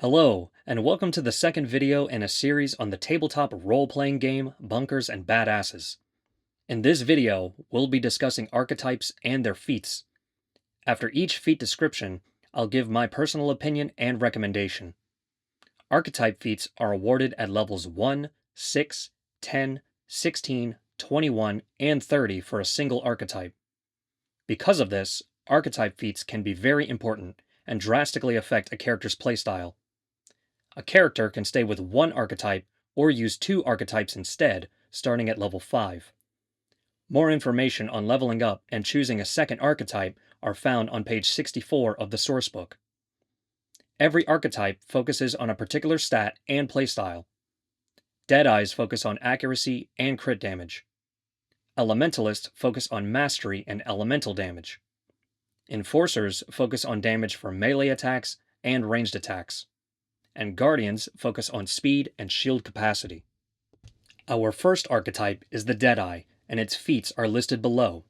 Hello, and welcome to the second video in a series on the tabletop role-playing game Bunkers and Badasses. In this video, we'll be discussing archetypes and their feats. After each feat description, I'll give my personal opinion and recommendation. Archetype feats are awarded at levels 1, 6, 10, 16, 21, and 30 for a single archetype. Because of this, archetype feats can be very important and drastically affect a character's playstyle. A character can stay with one archetype or use two archetypes instead, starting at level 5. More information on leveling up and choosing a second archetype are found on page 64 of the sourcebook. Every archetype focuses on a particular stat and playstyle. Deadeyes focus on accuracy and crit damage. Elementalists focus on mastery and elemental damage. Enforcers focus on damage for melee attacks and ranged attacks. And Guardians focus on speed and shield capacity. Our first archetype is the Deadeye, and its feats are listed below.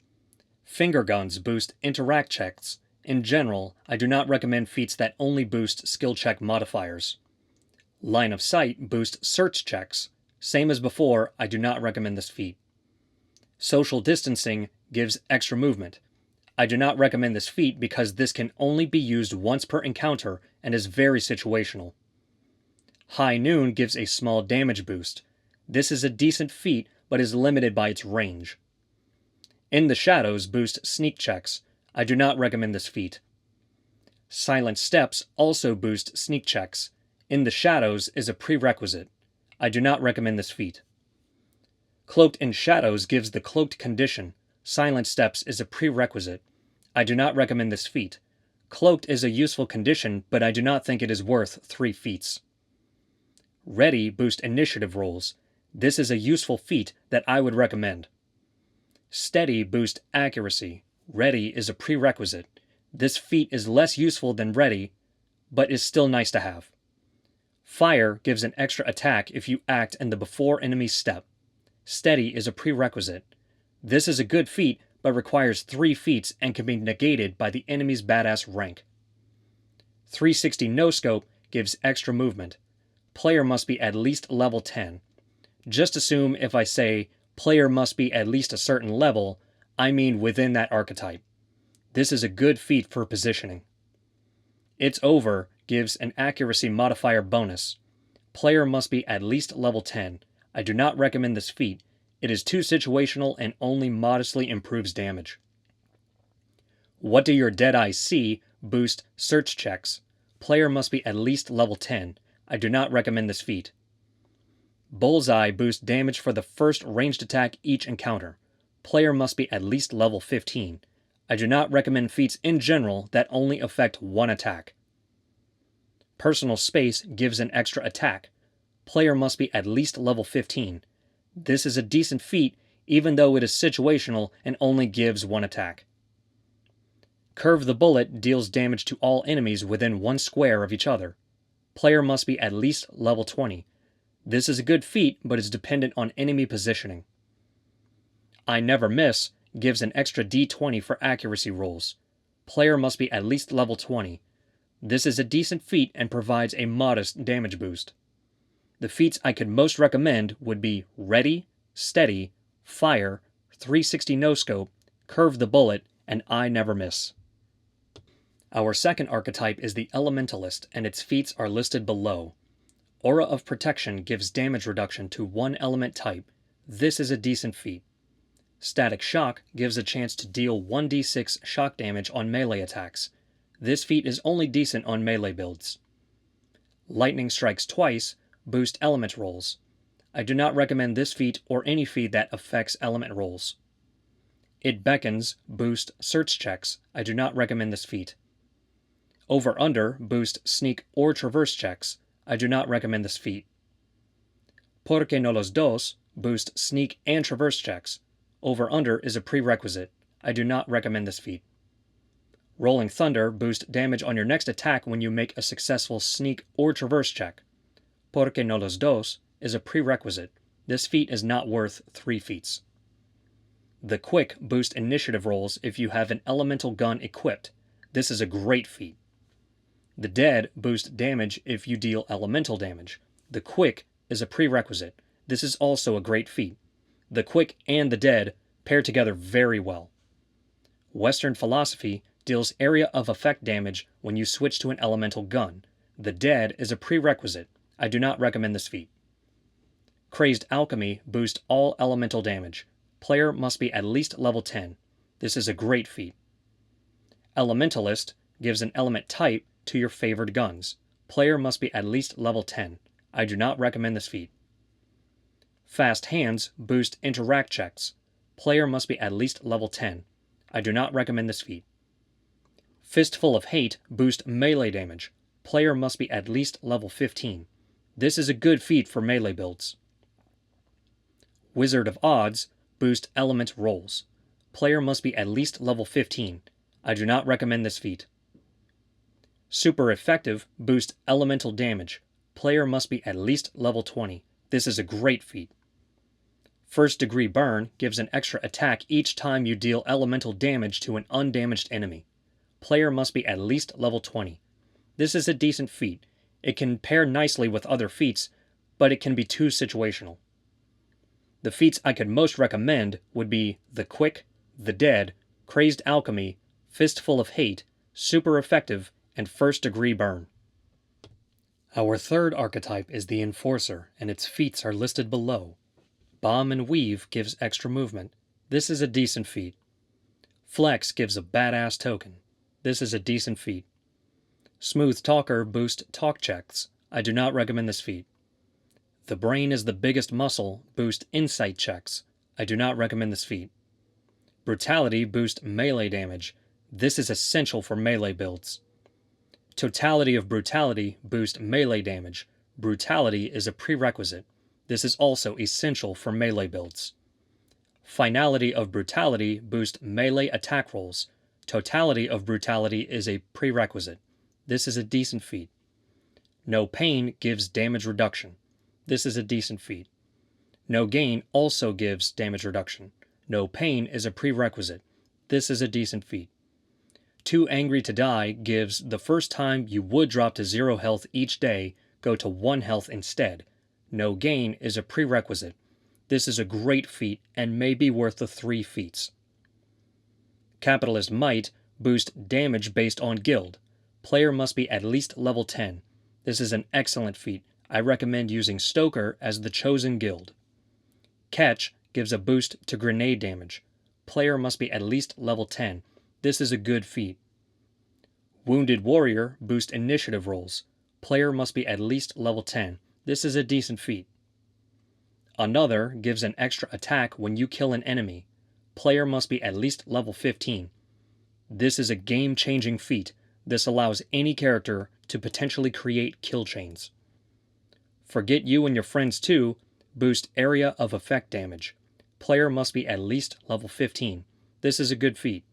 Finger guns boost interact checks. In general, I do not recommend feats that only boost skill check modifiers. Line of sight boosts search checks. Same as before, I do not recommend this feat. Social distancing gives extra movement. I do not recommend this feat because this can only be used once per encounter and is very situational. High Noon gives a small damage boost. This is a decent feat, but is limited by its range. In the Shadows boost sneak checks. I do not recommend this feat. Silent Steps also boost sneak checks. In the Shadows is a prerequisite. I do not recommend this feat. Cloaked in Shadows gives the cloaked condition. Silent Steps is a prerequisite. I do not recommend this feat. Cloaked is a useful condition, but I do not think it is worth 3 feats. Ready boost initiative rolls. This is a useful feat that I would recommend. Steady boost accuracy. Ready is a prerequisite. This feat is less useful than Ready, but is still nice to have. Fire gives an extra attack if you act in the before enemy step. Steady is a prerequisite. This is a good feat, but requires 3 feats and can be negated by the enemy's badass rank. 360 no scope gives extra movement. Player must be at least level 10. Just assume if I say player must be at least a certain level, I mean within that archetype. This is a good feat for positioning. It's Over gives an accuracy modifier bonus. Player must be at least level 10. I do not recommend this feat. It is too situational and only modestly improves damage. What Do Your Deadeyes See boost search checks. Player must be at least level 10. I do not recommend this feat. Bullseye boosts damage for the first ranged attack each encounter. Player must be at least level 15. I do not recommend feats in general that only affect one attack. Personal Space gives an extra attack. Player must be at least level 15. This is a decent feat even though it is situational and only gives one attack. Curve the Bullet deals damage to all enemies within 1 square of each other. Player must be at least level 20. This is a good feat, but is dependent on enemy positioning. I Never Miss gives an extra d20 for accuracy rolls. Player must be at least level 20. This is a decent feat and provides a modest damage boost. The feats I could most recommend would be Ready, Steady, Fire, 360 no scope, Curve the Bullet, and I Never Miss. Our second archetype is the Elementalist, and its feats are listed below. Aura of Protection gives damage reduction to 1 element type. This is a decent feat. Static Shock gives a chance to deal 1d6 shock damage on melee attacks. This feat is only decent on melee builds. Lightning Strikes Twice boost element rolls. I do not recommend this feat or any feat that affects element rolls. It Beckons boost search checks. I do not recommend this feat. Over Under boost sneak or traverse checks. I do not recommend this feat. Porque no los dos boost sneak and traverse checks. Over Under is a prerequisite. I do not recommend this feat. Rolling Thunder boost damage on your next attack when you make a successful sneak or traverse check. Porque no los dos is a prerequisite. This feat is not worth 3 feats. The Quick boost initiative rolls if you have an elemental gun equipped. This is a great feat. The Dead boost damage if you deal elemental damage. The Quick is a prerequisite. This is also a great feat. The Quick and the Dead pair together very well. Western Philosophy deals area of effect damage when you switch to an elemental gun. The Dead is a prerequisite. I do not recommend this feat. Crazed Alchemy boosts all elemental damage. Player must be at least level 10. This is a great feat. Elementalist gives an element type to your favored guns. Player must be at least level 10. I do not recommend this feat. Fast Hands boost interact checks. Player must be at least level 10. I do not recommend this feat. Fistful of Hate boost melee damage. Player must be at least level 15. This is a good feat for melee builds. Wizard of Odds boost element rolls. Player must be at least level 15. I do not recommend this feat. Super Effective boost elemental damage. Player must be at least level 20. This is a great feat. First Degree Burn gives an extra attack each time you deal elemental damage to an undamaged enemy. Player must be at least level 20. This is a decent feat. It can pair nicely with other feats, but it can be too situational. The feats I could most recommend would be the Quick, the Dead, Crazed Alchemy, Fistful of Hate, Super Effective, and First Degree Burn. Our third archetype is the Enforcer, and its feats are listed below. Bomb and Weave gives extra movement. This is a decent feat. Flex gives a badass token. This is a decent feat. Smooth Talker boosts talk checks. I do not recommend this feat. The Brain is the Biggest Muscle boosts insight checks. I do not recommend this feat. Brutality boosts melee damage. This is essential for melee builds. Totality of Brutality boosts melee damage. Brutality is a prerequisite. This is also essential for melee builds. Finality of Brutality boosts melee attack rolls. Totality of Brutality is a prerequisite. This is a decent feat. No Pain gives damage reduction. This is a decent feat. No Gain also gives damage reduction. No Pain is a prerequisite. This is a decent feat. Too Angry to Die gives the first time you would drop to 0 health each day, go to 1 health instead. No Gain is a prerequisite. This is a great feat and may be worth the 3 feats. Capitalist Might boosts damage based on guild. Player must be at least level 10. This is an excellent feat. I recommend using Stoker as the chosen guild. Catch gives a boost to grenade damage. Player must be at least level 10. This is a good feat. Wounded Warrior boosts initiative rolls. Player must be at least level 10. This is a decent feat. Another gives an extra attack when you kill an enemy. Player must be at least level 15. This is a game-changing feat. This allows any character to potentially create kill chains. Forget You and Your Friends Too boost area of effect damage. Player must be at least level 15. This is a good feat.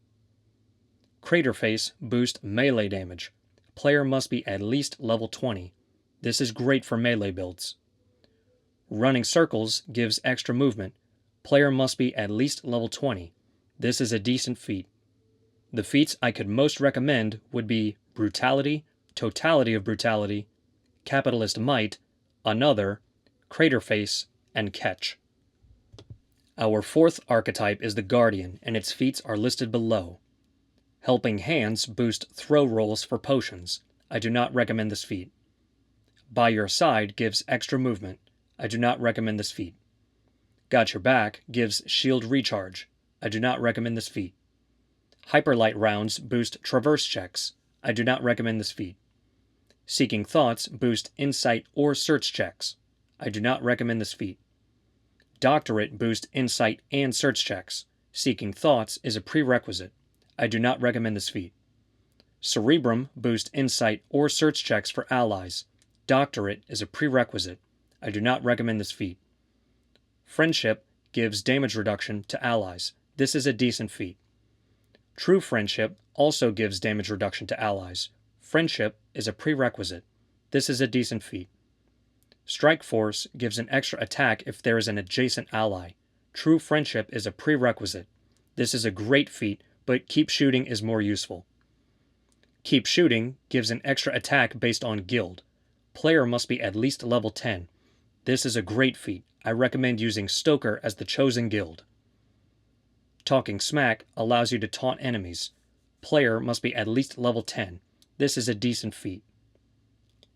Craterface boosts melee damage. Player must be at least level 20. This is great for melee builds. Running Circles gives extra movement. Player must be at least level 20. This is a decent feat. The feats I could most recommend would be Brutality, Totality of Brutality, Capitalist Might, Another, Craterface, and Catch. Our fourth archetype is the Guardian, and its feats are listed below. Helping Hands boost throw rolls for potions. I do not recommend this feat. By Your Side gives extra movement. I do not recommend this feat. Got Your Back gives shield recharge. I do not recommend this feat. Hyperlight Rounds boost traverse checks. I do not recommend this feat. Seeking Thoughts boost insight or search checks. I do not recommend this feat. Doctorate boost insight and search checks. Seeking Thoughts is a prerequisite. I do not recommend this feat. Cerebrum boost insight or search checks for allies. Doctorate is a prerequisite. I do not recommend this feat. Friendship gives damage reduction to allies. This is a decent feat. True Friendship also gives damage reduction to allies. Friendship is a prerequisite. This is a decent feat. Strike Force gives an extra attack if there is an adjacent ally. True Friendship is a prerequisite. This is a great feat, but Keep Shooting is more useful. Keep Shooting gives an extra attack based on guild. Player must be at least level 10. This is a great feat. I recommend using Stoker as the chosen guild. Talking Smack allows you to taunt enemies. Player must be at least level 10. This is a decent feat.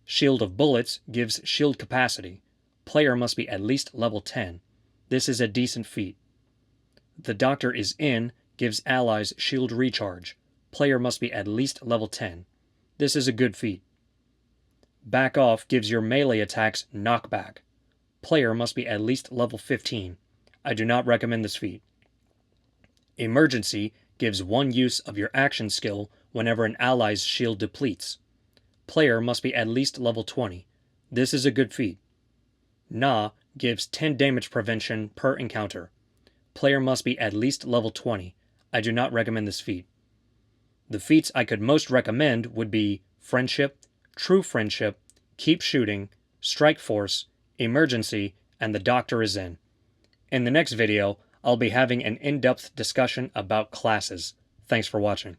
Shield of Bullets gives shield capacity. Player must be at least level 10. This is a decent feat. The Doctor is In gives allies shield recharge. Player must be at least level 10. This is a good feat. Back Off gives your melee attacks knockback. Player must be at least level 15. I do not recommend this feat. Emergency gives one use of your action skill whenever an ally's shield depletes. Player must be at least level 20. This is a good feat. Na gives 10 damage prevention per encounter. Player must be at least level 20. I do not recommend this feat. The feats I could most recommend would be Friendship, True Friendship, Keep Shooting, Strike Force, Emergency, and the Doctor is In. In the next video, I'll be having an in-depth discussion about classes. Thanks for watching.